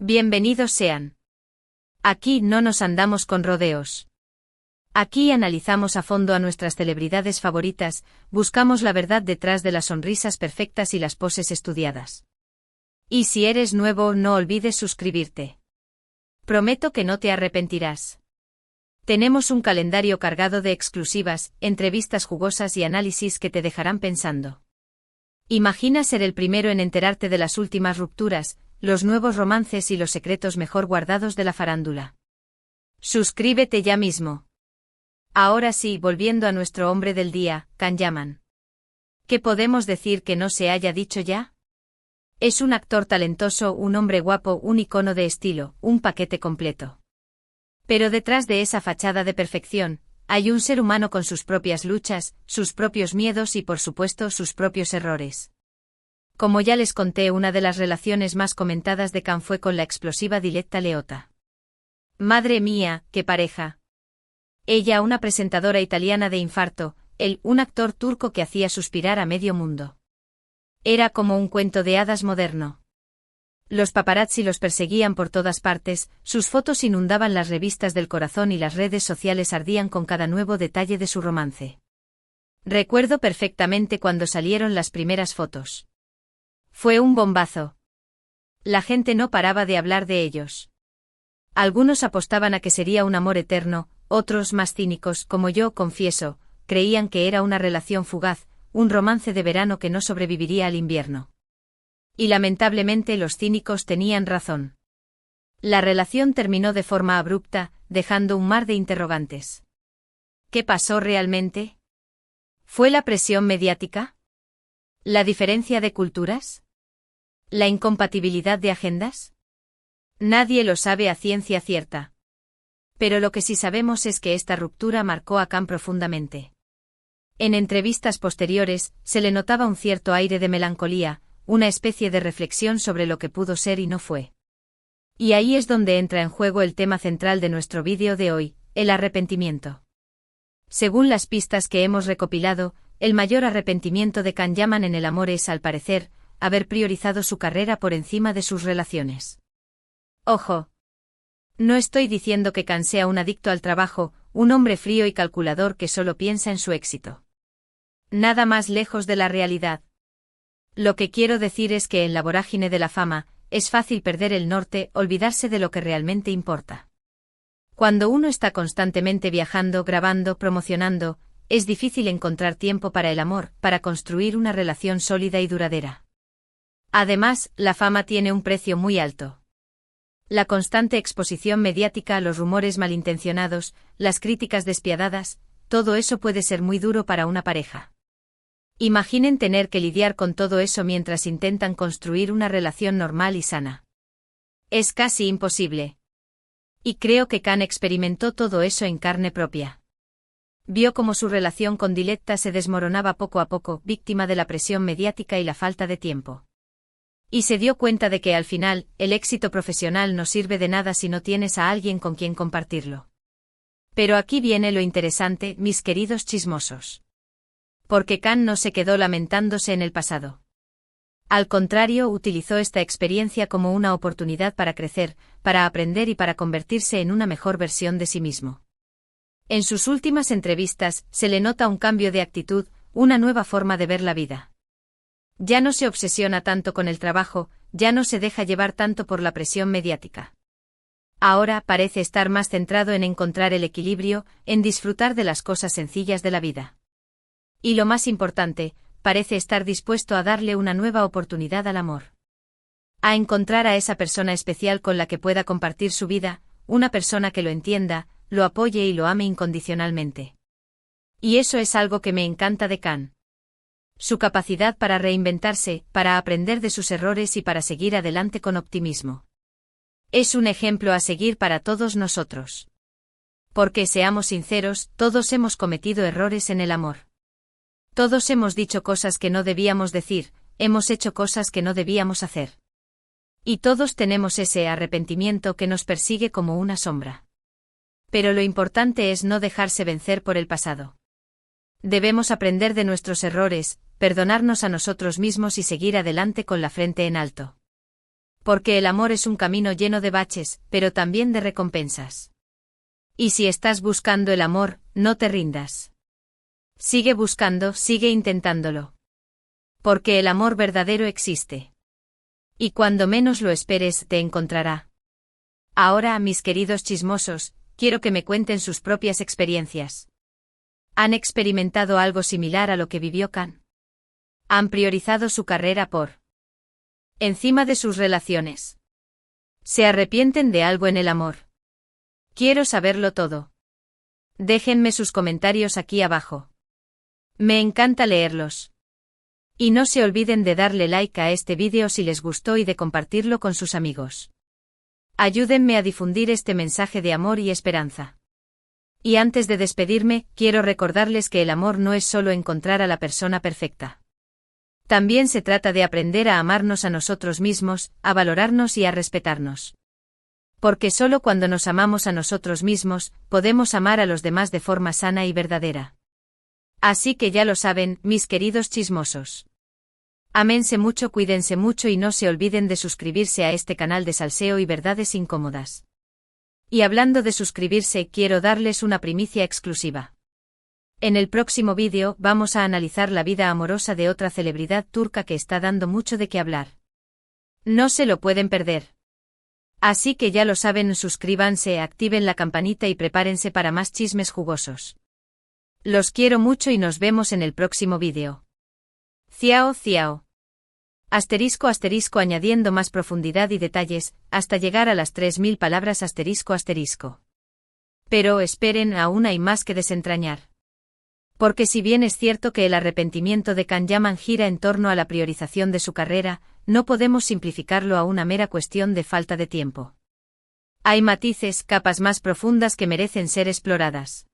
Bienvenidos sean. Aquí no nos andamos con rodeos. Aquí analizamos a fondo a nuestras celebridades favoritas, buscamos la verdad detrás de las sonrisas perfectas y las poses estudiadas. Y si eres nuevo, no olvides suscribirte. Prometo que no te arrepentirás. Tenemos un calendario cargado de exclusivas, entrevistas jugosas y análisis que te dejarán pensando. Imagina ser el primero en enterarte de las últimas rupturas, los nuevos romances y los secretos mejor guardados de la farándula. Suscríbete ya mismo. Ahora sí, volviendo a nuestro hombre del día, Can Yaman. ¿Qué podemos decir que no se haya dicho ya? Es un actor talentoso, un hombre guapo, un icono de estilo, un paquete completo. Pero detrás de esa fachada de perfección, hay un ser humano con sus propias luchas, sus propios miedos y por supuesto sus propios errores. Como ya les conté, una de las relaciones más comentadas de Can fue con la explosiva Diletta Leotta. Madre mía, qué pareja. Ella, una presentadora italiana de infarto, él, un actor turco que hacía suspirar a medio mundo. Era como un cuento de hadas moderno. Los paparazzi los perseguían por todas partes, sus fotos inundaban las revistas del corazón y las redes sociales ardían con cada nuevo detalle de su romance. Recuerdo perfectamente cuando salieron las primeras fotos. Fue un bombazo. La gente no paraba de hablar de ellos. Algunos apostaban a que sería un amor eterno, otros, más cínicos, como yo, confieso, creían que era una relación fugaz, un romance de verano que no sobreviviría al invierno. Y lamentablemente los cínicos tenían razón. La relación terminó de forma abrupta, dejando un mar de interrogantes. ¿Qué pasó realmente? ¿Fue la presión mediática? ¿La diferencia de culturas? ¿La incompatibilidad de agendas? Nadie lo sabe a ciencia cierta. Pero lo que sí sabemos es que esta ruptura marcó a Can profundamente. En entrevistas posteriores, se le notaba un cierto aire de melancolía, una especie de reflexión sobre lo que pudo ser y no fue. Y ahí es donde entra en juego el tema central de nuestro vídeo de hoy, el arrepentimiento. Según las pistas que hemos recopilado, el mayor arrepentimiento de Can Yaman en el amor es, al parecer, haber priorizado su carrera por encima de sus relaciones. Ojo. No estoy diciendo que Can sea un adicto al trabajo, un hombre frío y calculador que solo piensa en su éxito. Nada más lejos de la realidad. Lo que quiero decir es que en la vorágine de la fama, es fácil perder el norte, olvidarse de lo que realmente importa. Cuando uno está constantemente viajando, grabando, promocionando, es difícil encontrar tiempo para el amor, para construir una relación sólida y duradera. Además, la fama tiene un precio muy alto. La constante exposición mediática a los rumores malintencionados, las críticas despiadadas, todo eso puede ser muy duro para una pareja. Imaginen tener que lidiar con todo eso mientras intentan construir una relación normal y sana. Es casi imposible. Y creo que Can experimentó todo eso en carne propia. Vio cómo su relación con Diletta se desmoronaba poco a poco, víctima de la presión mediática y la falta de tiempo. Y se dio cuenta de que al final, el éxito profesional no sirve de nada si no tienes a alguien con quien compartirlo. Pero aquí viene lo interesante, mis queridos chismosos. Porque Can no se quedó lamentándose en el pasado. Al contrario, utilizó esta experiencia como una oportunidad para crecer, para aprender y para convertirse en una mejor versión de sí mismo. En sus últimas entrevistas, se le nota un cambio de actitud, una nueva forma de ver la vida. Ya no se obsesiona tanto con el trabajo, ya no se deja llevar tanto por la presión mediática. Ahora parece estar más centrado en encontrar el equilibrio, en disfrutar de las cosas sencillas de la vida. Y lo más importante, parece estar dispuesto a darle una nueva oportunidad al amor. A encontrar a esa persona especial con la que pueda compartir su vida, una persona que lo entienda, lo apoye y lo ame incondicionalmente. Y eso es algo que me encanta de Can. Su capacidad para reinventarse, para aprender de sus errores y para seguir adelante con optimismo. Es un ejemplo a seguir para todos nosotros. Porque seamos sinceros, todos hemos cometido errores en el amor. Todos hemos dicho cosas que no debíamos decir, hemos hecho cosas que no debíamos hacer. Y todos tenemos ese arrepentimiento que nos persigue como una sombra. Pero lo importante es no dejarse vencer por el pasado. Debemos aprender de nuestros errores, perdonarnos a nosotros mismos y seguir adelante con la frente en alto. Porque el amor es un camino lleno de baches, pero también de recompensas. Y si estás buscando el amor, no te rindas. Sigue buscando, sigue intentándolo. Porque el amor verdadero existe. Y cuando menos lo esperes, te encontrará. Ahora, mis queridos chismosos, quiero que me cuenten sus propias experiencias. ¿Han experimentado algo similar a lo que vivió Can? ¿Han priorizado su carrera por encima de sus relaciones? ¿Se arrepienten de algo en el amor? Quiero saberlo todo. Déjenme sus comentarios aquí abajo. Me encanta leerlos. Y no se olviden de darle like a este vídeo si les gustó y de compartirlo con sus amigos. Ayúdenme a difundir este mensaje de amor y esperanza. Y antes de despedirme, quiero recordarles que el amor no es solo encontrar a la persona perfecta. También se trata de aprender a amarnos a nosotros mismos, a valorarnos y a respetarnos. Porque solo cuando nos amamos a nosotros mismos, podemos amar a los demás de forma sana y verdadera. Así que ya lo saben, mis queridos chismosos. Ámense mucho, cuídense mucho y no se olviden de suscribirse a este canal de salseo y verdades incómodas. Y hablando de suscribirse, quiero darles una primicia exclusiva. En el próximo vídeo vamos a analizar la vida amorosa de otra celebridad turca que está dando mucho de qué hablar. No se lo pueden perder. Así que ya lo saben, suscríbanse, activen la campanita y prepárense para más chismes jugosos. Los quiero mucho y nos vemos en el próximo vídeo. Ciao, ciao. Asterisco asterisco añadiendo más profundidad y detalles, hasta llegar a las 3000 palabras asterisco asterisco. Pero esperen, aún hay más que desentrañar. Porque si bien es cierto que el arrepentimiento de Can Yaman gira en torno a la priorización de su carrera, no podemos simplificarlo a una mera cuestión de falta de tiempo. Hay matices, capas más profundas que merecen ser exploradas.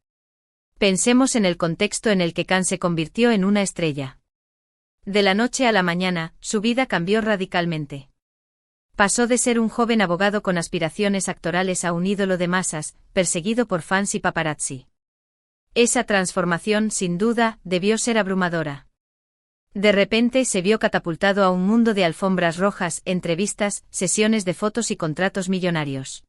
Pensemos en el contexto en el que Can se convirtió en una estrella. De la noche a la mañana, su vida cambió radicalmente. Pasó de ser un joven abogado con aspiraciones actorales a un ídolo de masas, perseguido por fans y paparazzi. Esa transformación, sin duda, debió ser abrumadora. De repente se vio catapultado a un mundo de alfombras rojas, entrevistas, sesiones de fotos y contratos millonarios.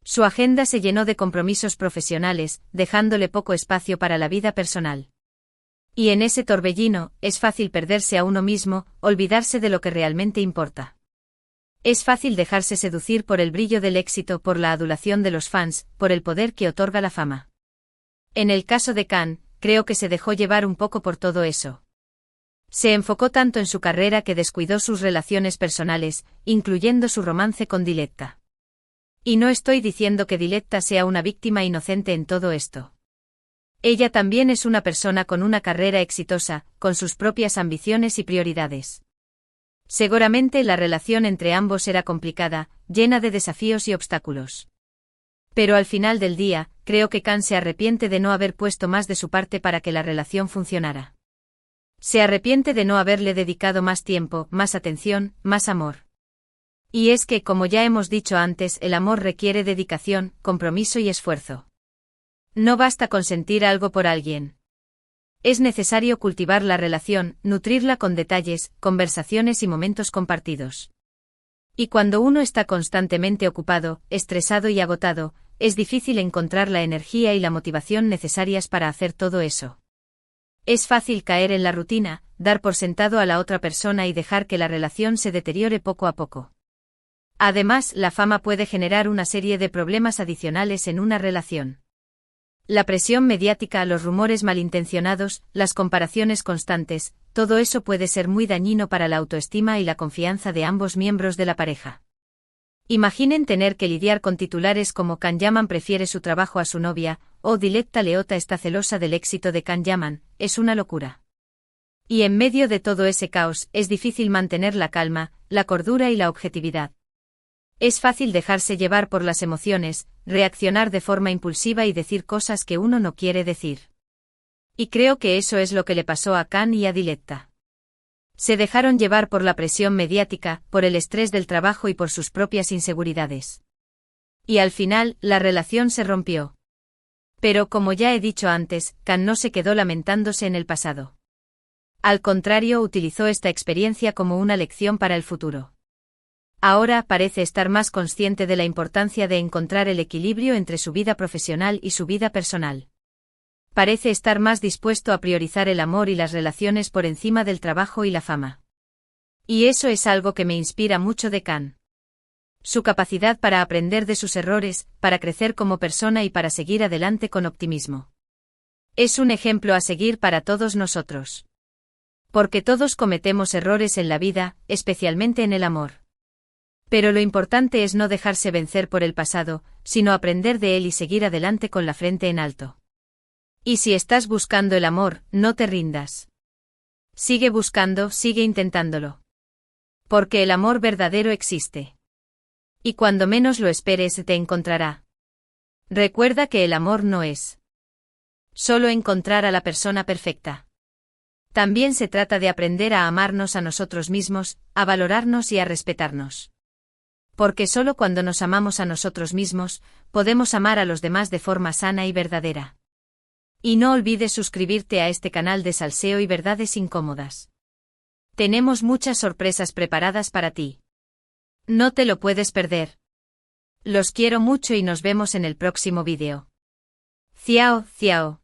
Su agenda se llenó de compromisos profesionales, dejándole poco espacio para la vida personal. Y en ese torbellino, es fácil perderse a uno mismo, olvidarse de lo que realmente importa. Es fácil dejarse seducir por el brillo del éxito, por la adulación de los fans, por el poder que otorga la fama. En el caso de Can, creo que se dejó llevar un poco por todo eso. Se enfocó tanto en su carrera que descuidó sus relaciones personales, incluyendo su romance con Diletta. Y no estoy diciendo que Diletta sea una víctima inocente en todo esto. Ella también es una persona con una carrera exitosa, con sus propias ambiciones y prioridades. Seguramente la relación entre ambos era complicada, llena de desafíos y obstáculos. Pero al final del día, creo que Can se arrepiente de no haber puesto más de su parte para que la relación funcionara. Se arrepiente de no haberle dedicado más tiempo, más atención, más amor. Y es que, como ya hemos dicho antes, el amor requiere dedicación, compromiso y esfuerzo. No basta con sentir algo por alguien. Es necesario cultivar la relación, nutrirla con detalles, conversaciones y momentos compartidos. Y cuando uno está constantemente ocupado, estresado y agotado, es difícil encontrar la energía y la motivación necesarias para hacer todo eso. Es fácil caer en la rutina, dar por sentado a la otra persona y dejar que la relación se deteriore poco a poco. Además, la fama puede generar una serie de problemas adicionales en una relación. La presión mediática, los rumores malintencionados, las comparaciones constantes, todo eso puede ser muy dañino para la autoestima y la confianza de ambos miembros de la pareja. Imaginen tener que lidiar con titulares como Can Yaman prefiere su trabajo a su novia, o Diletta Leotta está celosa del éxito de Can Yaman, es una locura. Y en medio de todo ese caos, es difícil mantener la calma, la cordura y la objetividad. Es fácil dejarse llevar por las emociones, reaccionar de forma impulsiva y decir cosas que uno no quiere decir. Y creo que eso es lo que le pasó a Can y a Diletta. Se dejaron llevar por la presión mediática, por el estrés del trabajo y por sus propias inseguridades. Y al final, la relación se rompió. Pero como ya he dicho antes, Can no se quedó lamentándose en el pasado. Al contrario, utilizó esta experiencia como una lección para el futuro. Ahora parece estar más consciente de la importancia de encontrar el equilibrio entre su vida profesional y su vida personal. Parece estar más dispuesto a priorizar el amor y las relaciones por encima del trabajo y la fama. Y eso es algo que me inspira mucho de Khan. Su capacidad para aprender de sus errores, para crecer como persona y para seguir adelante con optimismo. Es un ejemplo a seguir para todos nosotros. Porque todos cometemos errores en la vida, especialmente en el amor. Pero lo importante es no dejarse vencer por el pasado, sino aprender de él y seguir adelante con la frente en alto. Y si estás buscando el amor, no te rindas. Sigue buscando, sigue intentándolo. Porque el amor verdadero existe. Y cuando menos lo esperes te encontrará. Recuerda que el amor no es solo encontrar a la persona perfecta. También se trata de aprender a amarnos a nosotros mismos, a valorarnos y a respetarnos. Porque solo cuando nos amamos a nosotros mismos, podemos amar a los demás de forma sana y verdadera. Y no olvides suscribirte a este canal de salseo y verdades incómodas. Tenemos muchas sorpresas preparadas para ti. No te lo puedes perder. Los quiero mucho y nos vemos en el próximo vídeo. Ciao, ciao.